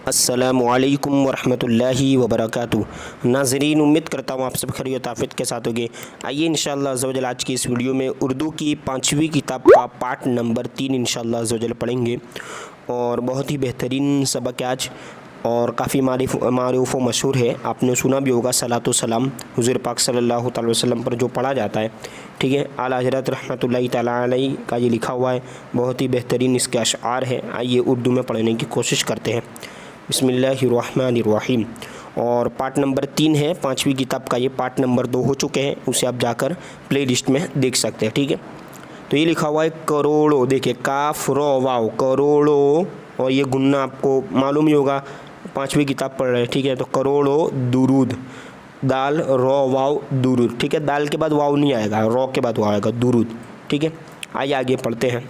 अस्सलामुअलैकुम वरहमतुल्लाहि वबरकातुहू। नाज़रीन, उम्मीद करता हूँ आप सब खैरियत आफियत के साथ होंगे। आइए इंशाअल्लाह अज़्ज़ा वजल आज की इस वीडियो में उर्दू की 5वीं किताब का पार्ट नंबर 3 इंशाअल्लाह अज़्ज़ा वजल पढ़ेंगे और बहुत ही बेहतरीन सबक है आज और काफ़ी मारूफ़ व मशहूर है। आपने सुना भी होगा सलातो सलाम हुज़ूर पाक सल्लल्लाहु अलैहि वसल्लम पर जो पढ़ा जाता है, ठीक है। आला हज़रत रहमतुल्लाहि तआला अलैहि का ये लिखा हुआ है, बहुत ही बेहतरीन इसके अशआर है। आइए उर्दू में पढ़ने की कोशिश करते हैं। बिस्मिल्लाहिर्रहमानिर्रहीम। और पार्ट नंबर 3 है 5वीं किताब का, ये पार्ट नंबर 2 हो चुके हैं, उसे आप जाकर प्ले लिस्ट में देख सकते हैं, ठीक है। तो ये लिखा हुआ है करोड़ों, देखिए काफ रो वाव करोड़ों, और ये गुन्ना आपको मालूम ही होगा, 5वीं किताब पढ़ रहे हैं, ठीक है। तो करोड़ों दुरूद, दाल रो वाव दुरूद, ठीक है। दाल के बाद वाव नहीं आएगा, रो के बाद वाव आएगा, दुरूद, ठीक है। आइए आगे पढ़ते हैं।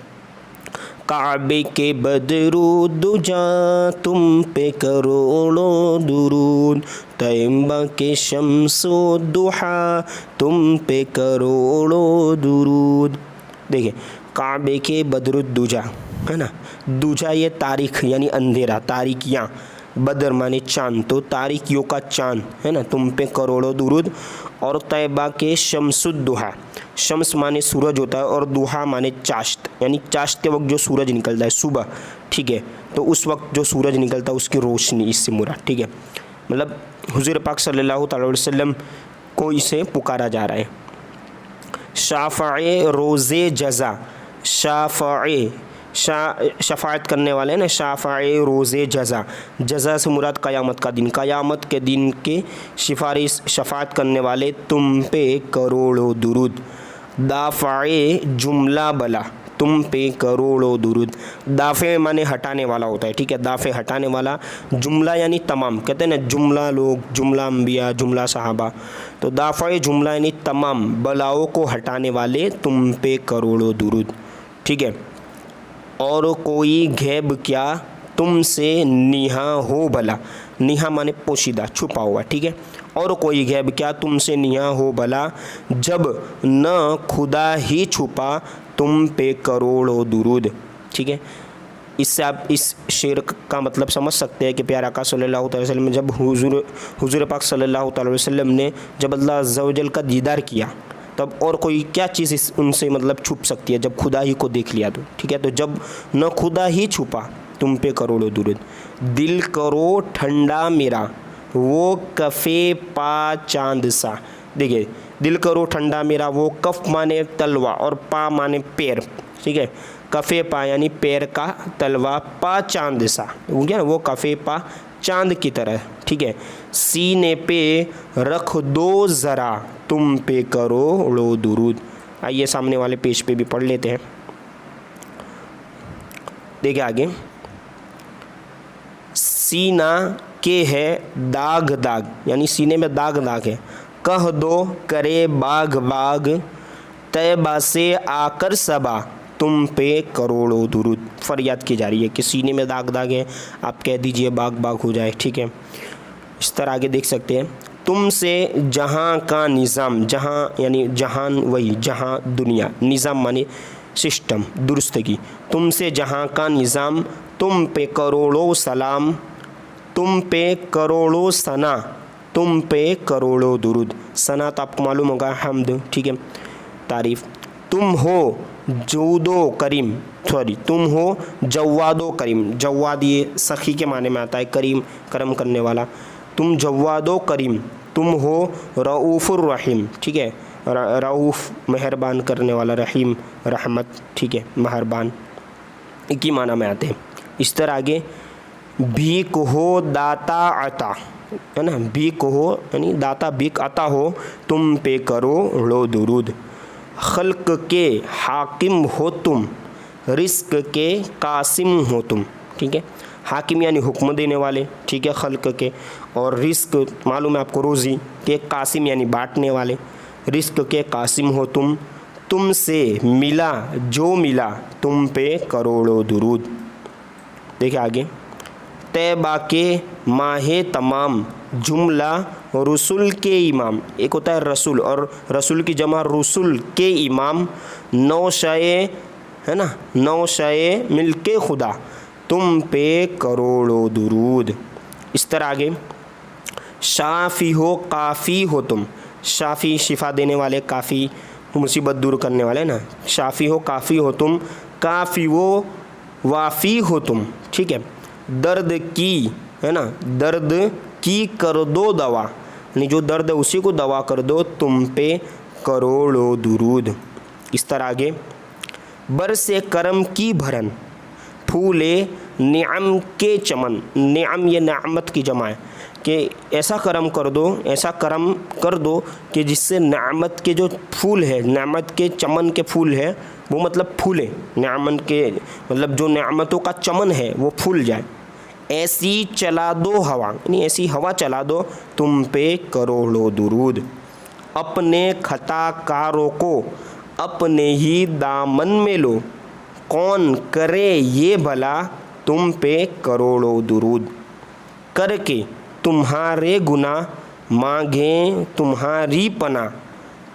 काबे के बदरू दुजा तुम पे करोड़ों दुरूद, तैयबा के शम्सो दुहा तुम पे करोड़ों दुरूद। देखिए काबे के बदरू दुजा है ना, दुजा ये तारीख यानी अंधेरा, तारीकियाँ, बदर माने चाँद, तो तारीकियों का चाँद है ना, तुम पे करोड़ों दुरूद। और तैयबा के शम्सुद्दुहा, शम्स माने सूरज होता है और दुहा माने चाश्त, यानी चाश्त के वक्त जो सूरज निकलता है सुबह, ठीक है। तो उस वक्त जो सूरज निकलता है उसकी रोशनी, इससे मुराद, ठीक है। मतलब हुज़ूर पाक सल्लल्लाहु अलैहि वसल्लम को इसे पुकारा जा रहा है। शाफ़ए रोज़े जज़ा, शाफ़ए शफ़ाअत करने वाले ना, शाफ़ए रोज़े जज़ा, जज़ा से मुराद क़यामत का दिन, क़यामत के दिन के सिफारिश शफ़ाअत करने वाले तुम पे करोड़ों दुरूद। दाफ़े जुमला बला, तुम पे करोड़ों दुरूद। दाफ़े माने हटाने वाला होता है, ठीक है, दाफ़े हटाने वाला, जुमला यानी तमाम, कहते हैं ना जुमला लोग, जुमला अम्बिया, जुमला सहाबा, तो दाफ़े जुमला यानी तमाम बलाओं को हटाने वाले तुम पे करोड़ों दुरूद, ठीक है। और कोई गैब क्या तुमसे निहा हो भला, निहा माने पोशीदा, छुपा हुआ, ठीक है। और कोई गैब क्या तुमसे निहा हो भला, जब न खुदा ही छुपा तुम पे करोड़ों दुरूद, ठीक है। इससे आप इस शेर का मतलब समझ सकते हैं कि प्यारे आका सल्लल्लाहु अलैहि वसल्लम जब हुज़ूर पाक सल्लल्लाहु अलैहि वसल्लम ने जब अल्लाह अज़्ज़ा वजल का दीदार किया, तब और कोई क्या चीज़ उनसे मतलब छुप सकती है, जब खुदा ही को देख लिया तो, ठीक है। तो जब न खुदा ही छुपा तुम पे करोड़ों दुरूद। दिल करो ठंडा मेरा वो कफ़े पा चांद सा, देखिए दिल करो ठंडा मेरा, वो कफ माने तलवा और पा माने पैर, ठीक है। कफ़े पा यानी पैर का तलवा, पा चांद सा हो गया ना, वो कफ़े पा चांद की तरह, ठीक है। सीने पे रख दो ज़रा तुम पे करोड़ों दुरूद। आइए सामने वाले पेज पे भी पढ़ लेते हैं, देखिए आगे। सीना के है दाग दाग, यानी सीने में दाग दाग है, कह दो करे बाग बाग, तैबा से आकर सबा तुम पे करोड़ों दुरूद। फरियाद की जा रही है कि सीने में दाग दाग है, आप कह दीजिए बाग बाग हो जाए, ठीक है। इस तरह आगे देख सकते हैं। तुमसे जहाँ का निज़ाम, जहाँ यानी जहान वही जहाँ दुनिया, निज़ाम माने सिस्टम, दुरुस्तगी, तुमसे जहाँ का निज़ाम तुम पे करोड़ों सलाम, तुम पे करोड़ों सना, तुम पे करोड़ों दुरूद। सना तो आपको मालूम होगा हम्द, ठीक है, तारीफ़। तुम हो जूदो करीम, सॉरी तुम हो जवादो करीम, जवाद ये सखी के माने में आता है, करीम करम करने वाला, तुम जवादो करीम, तुम हो रऊफ़ुर रहीम, ठीक है, रऊफ़ मेहरबान करने वाला, रहीम रहमत, ठीक है, मेहरबान, एक ही माना में आते हैं। इस तरह आगे भीख हो दाता अता, है ना, भीख हो यानी दाता भीख अता हो तुम पे करोड़ों दुरूद। खल्क के हाकिम हो तुम, रिस्क के कासिम हो तुम, ठीक है। हाकिम यानी हुक्म देने वाले, ठीक है, खल्क के, और रिस्क मालूम है आपको रोज़ी के, कासिम यानी बांटने वाले, रिस्क के कासिम हो तुम, तुमसे मिला जो मिला तुम पे करोड़ों दुरूद। देखिए आगे। तैबा के माहे तमाम जुमला रसूल के इमाम, एक होता है रसूल और रसूल की जमा रसूल के इमाम, नौ शये है ना, नौ शये मिल के खुदा, तुम पे करोड़ों दुरूद। इस तरह आगे, शाफ़ी हो काफ़ी हो तुम, शाफ़ी शिफा देने वाले, काफ़ी मुसीबत दूर करने वाले ना, शाफ़ी हो काफ़ी हो तुम, काफ़ी वो वाफ़ी हो तुम, ठीक है। दर्द की, है ना, दर्द की कर दो दवा, यानी जो दर्द है उसी को दवा कर दो, तुम पे करोड़ों दुरूद। इस तरह आगे, बरसे करम की भरन, फूले निअम के चमन, निअम ये नेमत की जमा है, कि ऐसा करम कर दो, ऐसा करम कर दो कि जिससे नेमत के जो फूल है, नेमत के चमन के फूल है, वो मतलब फूले, नेमत के मतलब जो नेमतों का चमन है वो फूल जाए। ऐसी चला दो हवा, यानी ऐसी हवा चला दो, तुम पे करोड़ों दुरूद। अपने खताकारों को अपने ही दामन में लो, कौन करे ये भला, तुम पे करोड़ों दुरूद। करके तुम्हारे गुनाह मांगे तुम्हारी पना,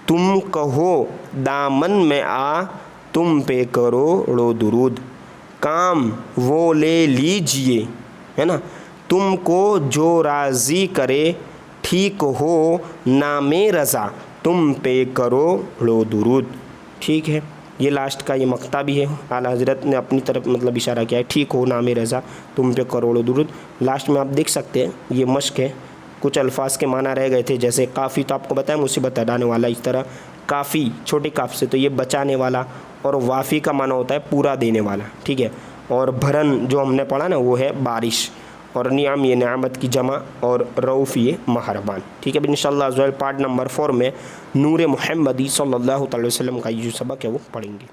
तुम कहो दामन में आ, तुम पे करोड़ों दुरूद। काम वो ले लीजिए, है ना, तुमको जो राज़ी करे, ठीक हो नामे रज़ा, तुम पे करोड़ों दुरूद। ठीक है, ये लास्ट का ये मक्ता भी है, आला हज़रत ने अपनी तरफ मतलब इशारा किया है, ठीक हो नामे रज़ा, तुम पे करोड़ों दुरूद। लास्ट में आप देख सकते हैं ये मश्क है, कुछ अल्फाज के माना रह गए थे, जैसे काफ़ी तो आपको बताया मुसीबत हटाने वाला, इस तरह काफ़ी छोटे काफ से तो ये बचाने वाला, और वाफ़ी का माना होता है पूरा देने वाला, ठीक है। और भरन जो हमने पढ़ा ना वो है बारिश, और नियाम ये नेमत की जमा, और रऊफ़ ये महरबान, ठीक है। इंशाअल्लाह अज़्वाइल पार्ट नंबर 4 में नूर मुहम्मदी सल्लल्लाहु अलैहि वसल्लम का ये जो सबक है वो पढ़ेंगे।